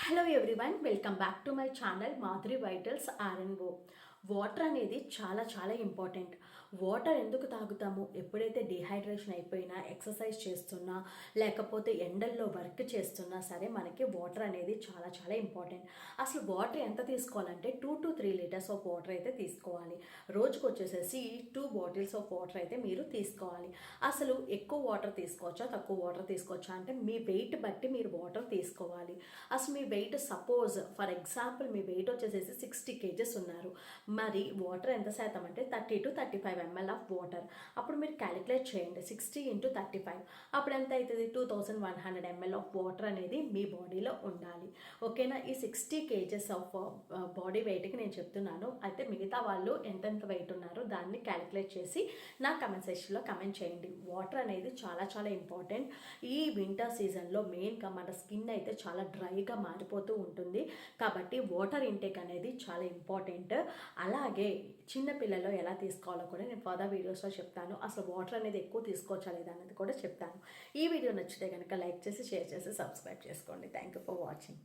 Hello everyone, welcome back to my channel Madhuri vitals ఆర్ఎన్ఓ. Water అనేది చాలా చాలా ఇంపార్టెంట్. వాటర్ ఎందుకు తాగుతాము? ఎప్పుడైతే డిహైడ్రేషన్ అయిపోయినా, ఎక్సర్సైజ్ చేస్తున్నా, లేకపోతే ఎండల్లో వర్క్ చేస్తున్నా సరే మనకి వాటర్ అనేది చాలా చాలా ఇంపార్టెంట్. అసలు వాటర్ ఎంత తీసుకోవాలంటే 2 to 3 లీటర్స్ ఆఫ్ వాటర్ అయితే తీసుకోవాలి. రోజుకు వచ్చేసేసి 2 బాటిల్స్ ఆఫ్ వాటర్ అయితే మీరు తీసుకోవాలి. అసలు ఎక్కువ వాటర్ తీసుకోవచ్చా, తక్కువ వాటర్ తీసుకోవచ్చా అంటే మీ వెయిట్ బట్టి మీరు వాటర్ తీసుకోవాలి. అసలు మీ వెయిట్ సపోజ్ ఫర్ ఎగ్జాంపుల్ మీ వెయిట్ వచ్చేసేసి 60 kgs ఉన్నారు. మరి వాటర్ ఎంత శాతం అంటే 30 to 35 ml ఆఫ్ వాటర్. అప్పుడు మీరు క్యాలిక్యులేట్ చేయండి, 60 into 35 అప్పుడు ఎంత అవుతుంది? 2100 ml ఆఫ్ వాటర్ అనేది మీ బాడీలో ఉండాలి. ఓకేనా? ఈ 60 kgs ఆఫ్ బాడీ వెయిట్కి నేను చెప్తున్నాను. అయితే మిగతా వాళ్ళు ఎంతెంత వెయిట్ ఉన్నారో దాన్ని క్యాలిక్యులేట్ చేసి నా కమెంట్ సెక్షన్లో కమెంట్ చేయండి. వాటర్ అనేది చాలా చాలా ఇంపార్టెంట్. ఈ వింటర్ సీజన్లో మెయిన్గా మన స్కిన్ అయితే చాలా డ్రైగా మారిపోతూ ఉంటుంది. కాబట్టి వాటర్ ఇంటేక్ అనేది చాలా ఇంపార్టెంట్. అలాగే చిన్నపిల్లలు ఎలా తీసుకోవాలో కూడా నేను ఫర్దర్ వీడియోస్లో చెప్తాను. అసలు వాటర్ అనేది ఎక్కువ తీసుకోవచ్చా లేదా అనేది కూడా చెప్తాను. ఈ వీడియో నచ్చితే కనుక లైక్ చేసి, షేర్ చేసి, సబ్స్క్రైబ్ చేసుకోండి. Thank you for watching.